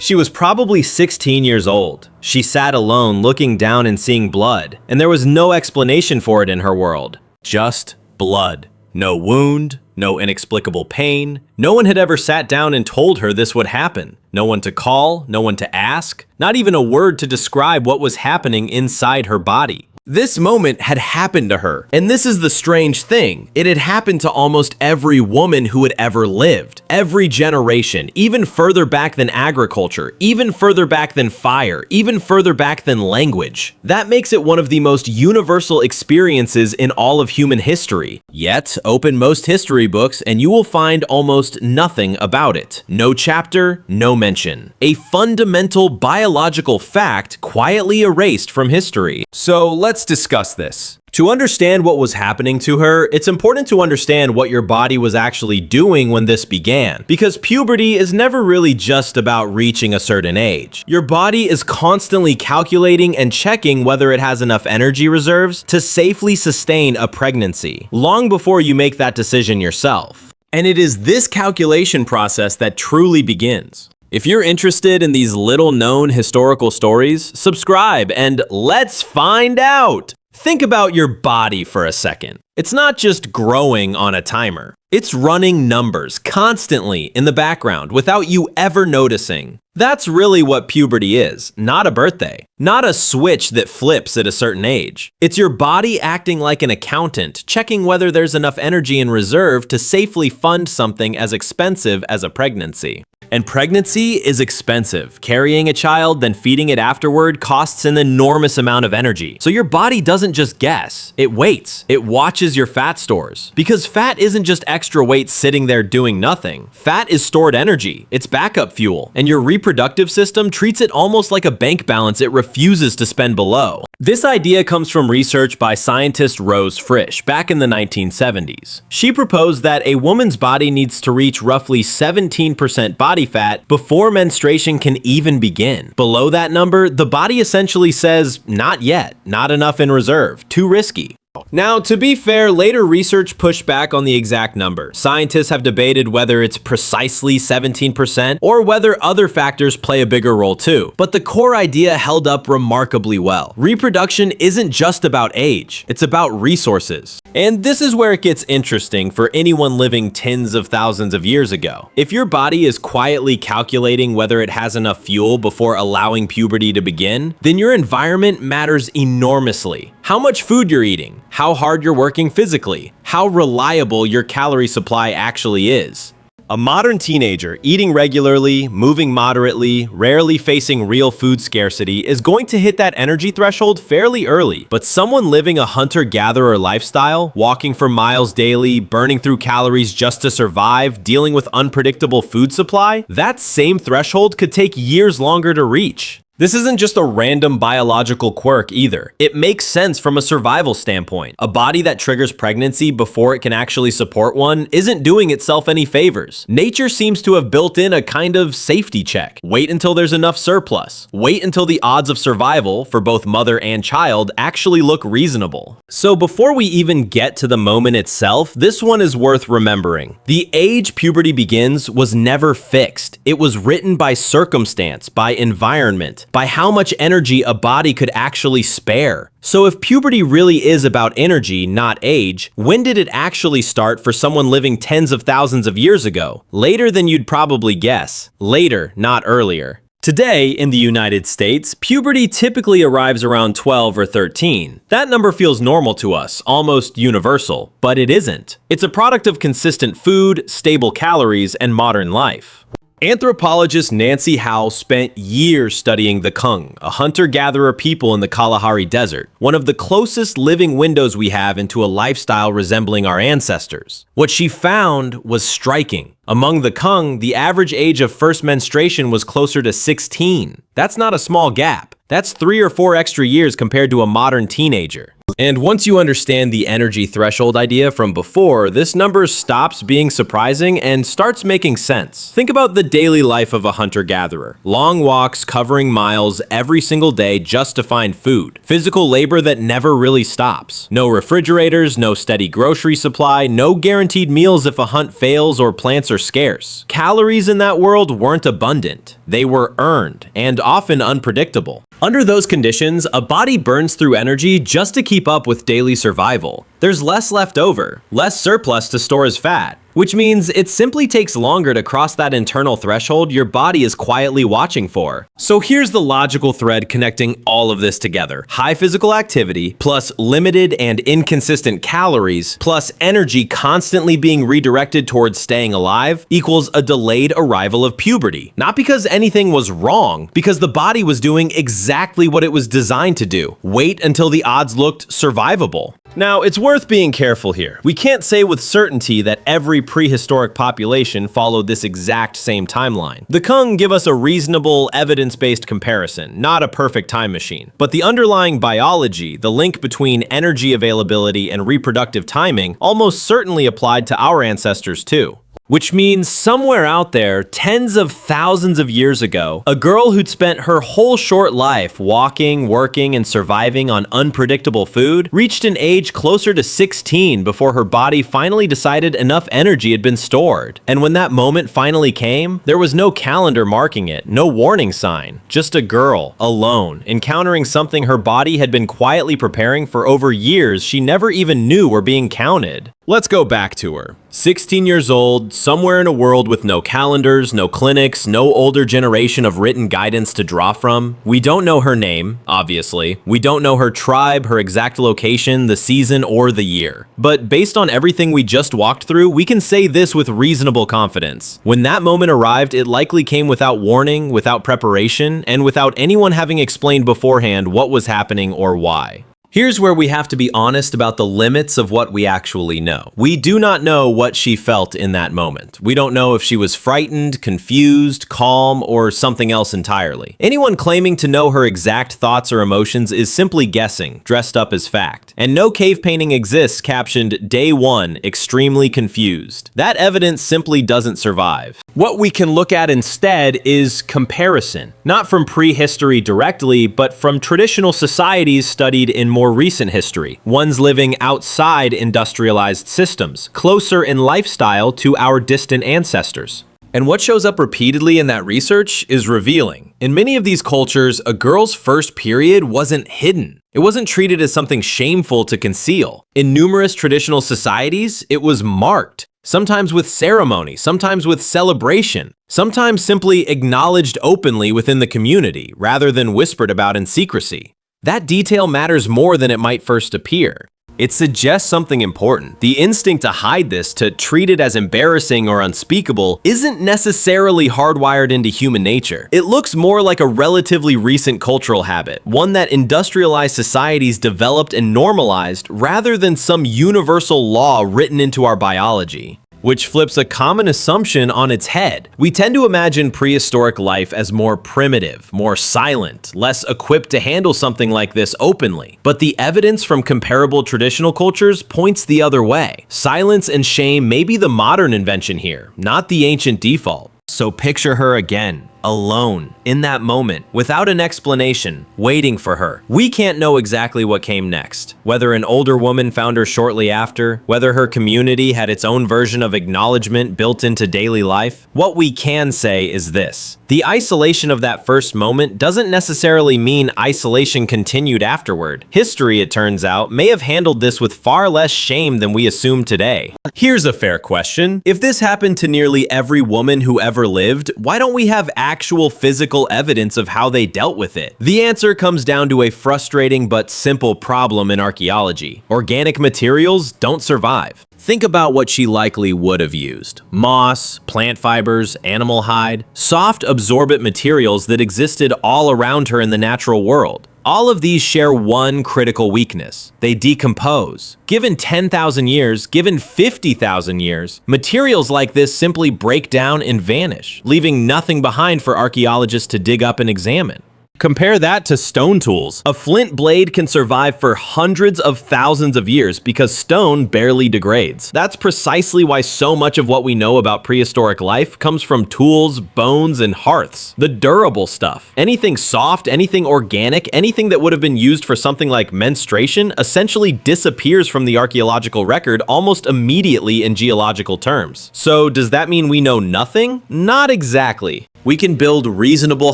She was probably 16 years old. She sat alone, looking down and seeing blood, and there was no explanation for it in her world. Just blood. No wound, no inexplicable pain. No one had ever sat down and told her this would happen. No one to call, no one to ask, not even a word to describe what was happening inside her body. This moment had happened to her, and this is the strange thing. It had happened to almost every woman who had ever lived. Every generation, even further back than agriculture, even further back than fire, even further back than language. That makes it one of the most universal experiences in all of human history. Yet, open most history books and you will find almost nothing about it. No chapter, no mention. A fundamental biological fact quietly erased from history. So let's discuss this. To understand what was happening to her, it's important to understand what your body was actually doing when this began, because puberty is never really just about reaching a certain age. Your body is constantly calculating and checking whether it has enough energy reserves to safely sustain a pregnancy, long before you make that decision yourself. And it is this calculation process that truly begins. If you're interested in these little-known historical stories, subscribe and let's find out! Think about your body for a second. It's not just growing on a timer. It's running numbers constantly in the background without you ever noticing. That's really what puberty is, not a birthday. Not a switch that flips at a certain age. It's your body acting like an accountant, checking whether there's enough energy in reserve to safely fund something as expensive as a pregnancy. And pregnancy is expensive. Carrying a child, then feeding it afterward costs an enormous amount of energy. So your body doesn't just guess, it waits. It watches your fat stores. Because fat isn't just extra weight sitting there doing nothing. Fat is stored energy. It's backup fuel. And your reproductive system treats it almost like a bank balance it refuses to spend below. This idea comes from research by scientist Rose Frisch back in the 1970s. She proposed that a woman's body needs to reach roughly 17% body fat before menstruation can even begin. Below that number, the body essentially says, not yet, not enough in reserve, too risky. Now, to be fair, later research pushed back on the exact number. Scientists have debated whether it's precisely 17% or whether other factors play a bigger role too. But the core idea held up remarkably well. Reproduction isn't just about age, it's about resources. And this is where it gets interesting for anyone living tens of thousands of years ago. If your body is quietly calculating whether it has enough fuel before allowing puberty to begin, then your environment matters enormously. How much food you're eating, how hard you're working physically, how reliable your calorie supply actually is. A modern teenager eating regularly, moving moderately, rarely facing real food scarcity is going to hit that energy threshold fairly early. But someone living a hunter-gatherer lifestyle, walking for miles daily, burning through calories just to survive, dealing with unpredictable food supply, that same threshold could take years longer to reach. This isn't just a random biological quirk either. It makes sense from a survival standpoint. A body that triggers pregnancy before it can actually support one isn't doing itself any favors. Nature seems to have built in a kind of safety check. Wait until there's enough surplus. Wait until the odds of survival for both mother and child actually look reasonable. So before we even get to the moment itself, this one is worth remembering. The age puberty begins was never fixed. It was written by circumstance, by environment, by how much energy a body could actually spare. So if puberty really is about energy, not age, when did it actually start for someone living tens of thousands of years ago? Later than you'd probably guess. Later, not earlier. Today, in the United States, puberty typically arrives around 12 or 13. That number feels normal to us, almost universal, but it isn't. It's a product of consistent food, stable calories, and modern life. Anthropologist Nancy Howe spent years studying the Kung, a hunter-gatherer people in the Kalahari Desert, one of the closest living windows we have into a lifestyle resembling our ancestors. What she found was striking. Among the Kung, the average age of first menstruation was closer to 16. That's not a small gap. That's 3 or 4 extra years compared to a modern teenager. And once you understand the energy threshold idea from before, this number stops being surprising and starts making sense. Think about the daily life of a hunter-gatherer. Long walks covering miles every single day just to find food. Physical labor that never really stops. No refrigerators, no steady grocery supply, no guaranteed meals if a hunt fails or plants are scarce. Calories in that world weren't abundant. They were earned and often unpredictable. Under those conditions, a body burns through energy just to keep up with daily survival. There's less left over, less surplus to store as fat, which means it simply takes longer to cross that internal threshold your body is quietly watching for. So here's the logical thread connecting all of this together. High physical activity, plus limited and inconsistent calories, plus energy constantly being redirected towards staying alive, equals a delayed arrival of puberty. Not because anything was wrong, because the body was doing exactly what it was designed to do. Wait until the odds looked survivable. Now, it's worth being careful here. We can't say with certainty that every prehistoric population followed this exact same timeline. The Kung give us a reasonable, evidence-based comparison, not a perfect time machine. But the underlying biology, the link between energy availability and reproductive timing, almost certainly applied to our ancestors too. Which means somewhere out there, tens of thousands of years ago, a girl who'd spent her whole short life walking, working, and surviving on unpredictable food reached an age closer to 16 before her body finally decided enough energy had been stored. And when that moment finally came, there was no calendar marking it, no warning sign, just a girl, alone, encountering something her body had been quietly preparing for over years she never even knew were being counted. Let's go back to her. 16 years old, somewhere in a world with no calendars, no clinics, no older generation of written guidance to draw from. We don't know her name, obviously. We don't know her tribe, her exact location, the season, or the year. But based on everything we just walked through, we can say this with reasonable confidence. When that moment arrived, it likely came without warning, without preparation, and without anyone having explained beforehand what was happening or why. Here's where we have to be honest about the limits of what we actually know. We do not know what she felt in that moment. We don't know if she was frightened, confused, calm, or something else entirely. Anyone claiming to know her exact thoughts or emotions is simply guessing, dressed up as fact. And no cave painting exists captioned "Day 1, extremely confused." That evidence simply doesn't survive. What we can look at instead is comparison. Not from prehistory directly, but from traditional societies studied in more recent history, ones living outside industrialized systems, closer in lifestyle to our distant ancestors. And what shows up repeatedly in that research is revealing. In many of these cultures, a girl's first period wasn't hidden. It wasn't treated as something shameful to conceal. In numerous traditional societies, it was marked. Sometimes with ceremony, sometimes with celebration, sometimes simply acknowledged openly within the community, rather than whispered about in secrecy. That detail matters more than it might first appear. It suggests something important. The instinct to hide this, to treat it as embarrassing or unspeakable, isn't necessarily hardwired into human nature. It looks more like a relatively recent cultural habit, one that industrialized societies developed and normalized rather than some universal law written into our biology. Which flips a common assumption on its head. We tend to imagine prehistoric life as more primitive, more silent, less equipped to handle something like this openly. But the evidence from comparable traditional cultures points the other way. Silence and shame may be the modern invention here, not the ancient default. So picture her again, alone, in that moment, without an explanation, waiting for her. We can't know exactly what came next. Whether an older woman found her shortly after, whether her community had its own version of acknowledgement built into daily life. What we can say is this: the isolation of that first moment doesn't necessarily mean isolation continued afterward. History, it turns out, may have handled this with far less shame than we assume today. Here's a fair question. If this happened to nearly every woman who ever lived, why don't we have actual physical evidence of how they dealt with it? The answer comes down to a frustrating but simple problem in archaeology. Organic materials don't survive. Think about what she likely would have used. Moss, plant fibers, animal hide, soft absorbent materials that existed all around her in the natural world. All of these share one critical weakness: they decompose. Given 10,000 years, given 50,000 years, materials like this simply break down and vanish, leaving nothing behind for archaeologists to dig up and examine. Compare that to stone tools. A flint blade can survive for hundreds of thousands of years because stone barely degrades. That's precisely why so much of what we know about prehistoric life comes from tools, bones, and hearths. The durable stuff. Anything soft, anything organic, anything that would have been used for something like menstruation essentially disappears from the archaeological record almost immediately in geological terms. So does that mean we know nothing? Not exactly. We can build reasonable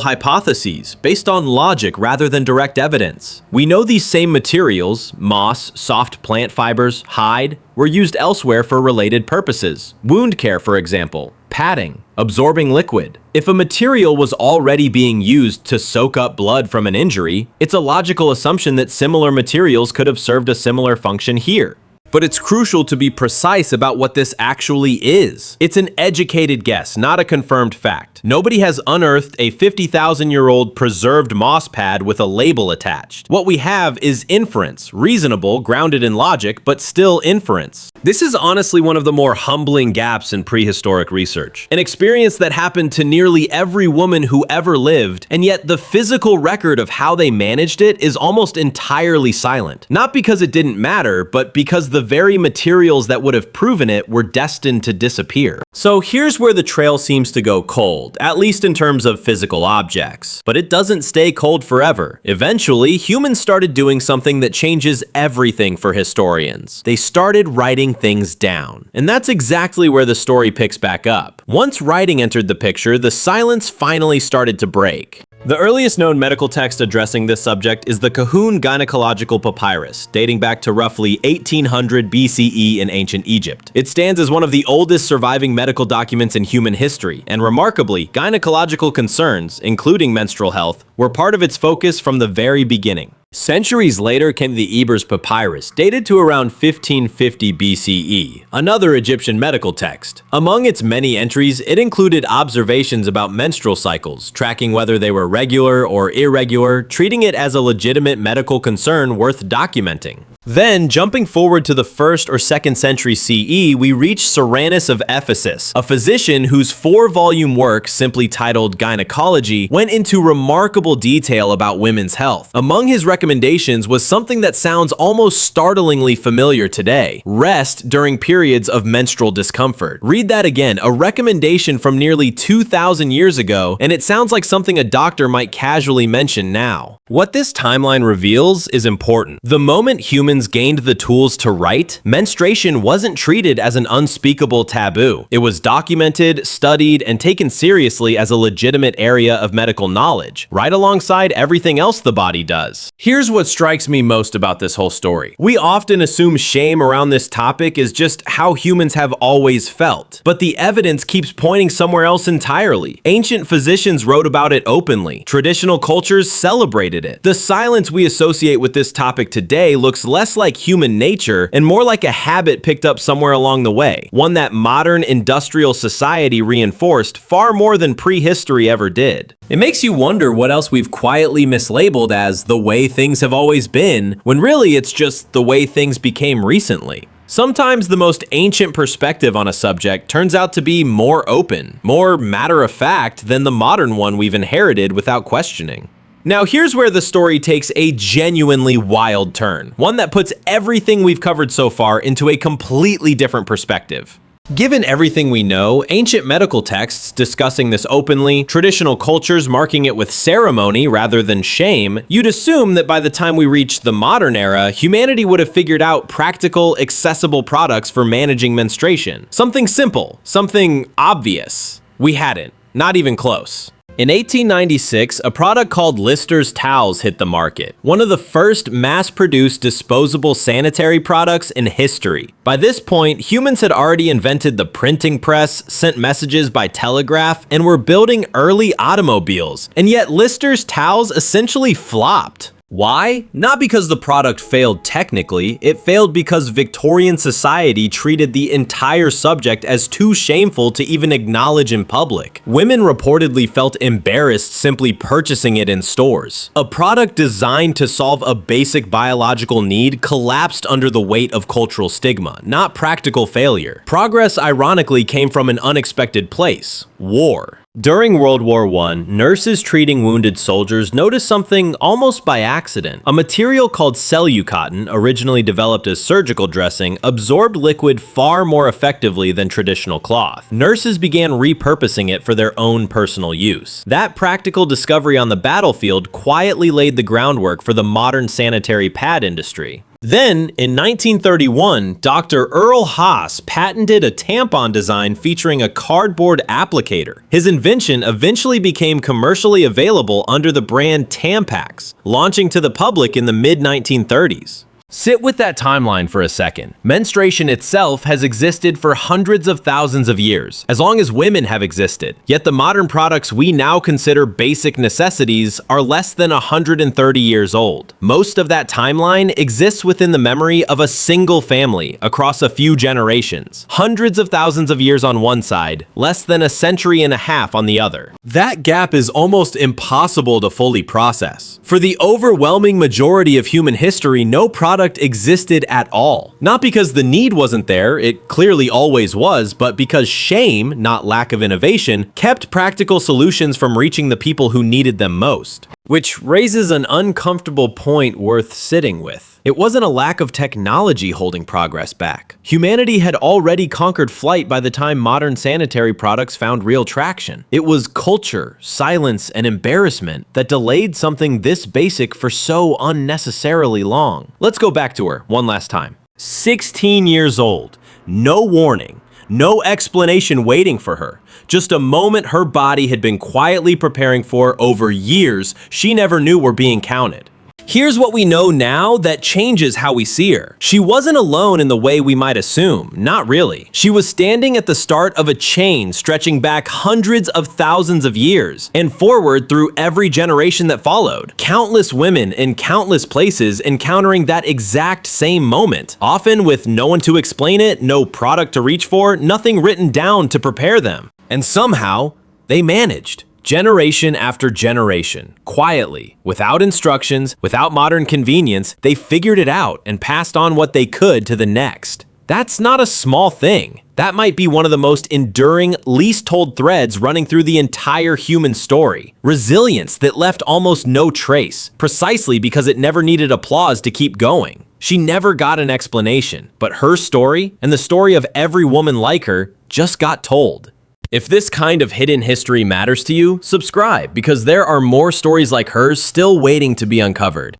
hypotheses based on logic rather than direct evidence. We know these same materials, moss, soft plant fibers, hide, were used elsewhere for related purposes. Wound care, for example, padding, absorbing liquid. If a material was already being used to soak up blood from an injury, it's a logical assumption that similar materials could have served a similar function here. But it's crucial to be precise about what this actually is. It's an educated guess, not a confirmed fact. Nobody has unearthed a 50,000-year-old preserved moss pad with a label attached. What we have is inference, reasonable, grounded in logic, but still inference. This is honestly one of the more humbling gaps in prehistoric research. An experience that happened to nearly every woman who ever lived, and yet the physical record of how they managed it is almost entirely silent. Not because it didn't matter, but because the very materials that would have proven it were destined to disappear. So here's where the trail seems to go cold, at least in terms of physical objects. But it doesn't stay cold forever. Eventually, humans started doing something that changes everything for historians. They started writing things down. And that's exactly where the story picks back up. Once writing entered the picture, the silence finally started to break. The earliest known medical text addressing this subject is the Kahun Gynecological Papyrus, dating back to roughly 1800 BCE in ancient Egypt. It stands as one of the oldest surviving medical documents in human history, and remarkably, gynecological concerns, including menstrual health, were part of its focus from the very beginning. Centuries later came the Ebers Papyrus, dated to around 1550 BCE, another Egyptian medical text. Among its many entries, it included observations about menstrual cycles, tracking whether they were regular or irregular, treating it as a legitimate medical concern worth documenting. Then, jumping forward to the 1st or 2nd century CE, we reach Cyrannus of Ephesus, a physician whose 4-volume work, simply titled Gynecology, went into remarkable detail about women's health. Among his recommendations was something that sounds almost startlingly familiar today: rest during periods of menstrual discomfort. Read that again, a recommendation from nearly 2,000 years ago, and it sounds like something a doctor might casually mention now. What this timeline reveals is important. The moment humans gained the tools to write, menstruation wasn't treated as an unspeakable taboo. It was documented, studied, and taken seriously as a legitimate area of medical knowledge, right alongside everything else the body does. Here's what strikes me most about this whole story. We often assume shame around this topic is just how humans have always felt, but the evidence keeps pointing somewhere else entirely. Ancient physicians wrote about it openly. Traditional cultures celebrated it. The silence we associate with this topic today looks less like human nature and more like a habit picked up somewhere along the way, one that modern industrial society reinforced far more than prehistory ever did. It makes you wonder what else we've quietly mislabeled as the way things have always been, when really it's just the way things became recently. Sometimes the most ancient perspective on a subject turns out to be more open, more matter-of-fact than the modern one we've inherited without questioning. Now here's where the story takes a genuinely wild turn, one that puts everything we've covered so far into a completely different perspective. Given everything we know, ancient medical texts discussing this openly, traditional cultures marking it with ceremony rather than shame, you'd assume that by the time we reach the modern era, humanity would have figured out practical, accessible products for managing menstruation. Something simple, something obvious. We hadn't, not even close. In 1896, a product called Lister's towels hit the market, one of the first mass-produced disposable sanitary products in history. By this point, humans had already invented the printing press, sent messages by telegraph, and were building early automobiles, and yet Lister's towels essentially flopped. Why? Not because the product failed technically, it failed because Victorian society treated the entire subject as too shameful to even acknowledge in public. Women reportedly felt embarrassed simply purchasing it in stores. A product designed to solve a basic biological need collapsed under the weight of cultural stigma, not practical failure. Progress ironically came from an unexpected place: war. During World War I, nurses treating wounded soldiers noticed something almost by accident. A material called cellulose, originally developed as surgical dressing, absorbed liquid far more effectively than traditional cloth. Nurses began repurposing it for their own personal use. That practical discovery on the battlefield quietly laid the groundwork for the modern sanitary pad industry. Then, in 1931, Dr. Earl Haas patented a tampon design featuring a cardboard applicator. His invention eventually became commercially available under the brand Tampax, launching to the public in the mid-1930s. Sit with that timeline for a second. Menstruation itself has existed for hundreds of thousands of years, as long as women have existed. Yet the modern products we now consider basic necessities are less than 130 years old. Most of that timeline exists within the memory of a single family across a few generations. Hundreds of thousands of years on one side, less than a century and a half on the other. That gap is almost impossible to fully process. For the overwhelming majority of human history, no product existed at all. Not because the need wasn't there, it clearly always was, but because shame, not lack of innovation, kept practical solutions from reaching the people who needed them most. Which raises an uncomfortable point worth sitting with. It wasn't a lack of technology holding progress back. Humanity had already conquered flight by the time modern sanitary products found real traction. It was culture, silence, and embarrassment that delayed something this basic for so unnecessarily long. Let's go back to her one last time. 16 years old, no warning, no explanation waiting for her. Just a moment her body had been quietly preparing for over years she never knew were being counted. Here's what we know now that changes how we see her. She wasn't alone in the way we might assume, not really. She was standing at the start of a chain stretching back hundreds of thousands of years and forward through every generation that followed. Countless women in countless places encountering that exact same moment, often with no one to explain it, no product to reach for, nothing written down to prepare them. And somehow, they managed. Generation after generation, quietly, without instructions, without modern convenience, they figured it out and passed on what they could to the next. That's not a small thing. That might be one of the most enduring, least told threads running through the entire human story. Resilience that left almost no trace, precisely because it never needed applause to keep going. She never got an explanation, but her story, and the story of every woman like her, just got told. If this kind of hidden history matters to you, subscribe because there are more stories like hers still waiting to be uncovered.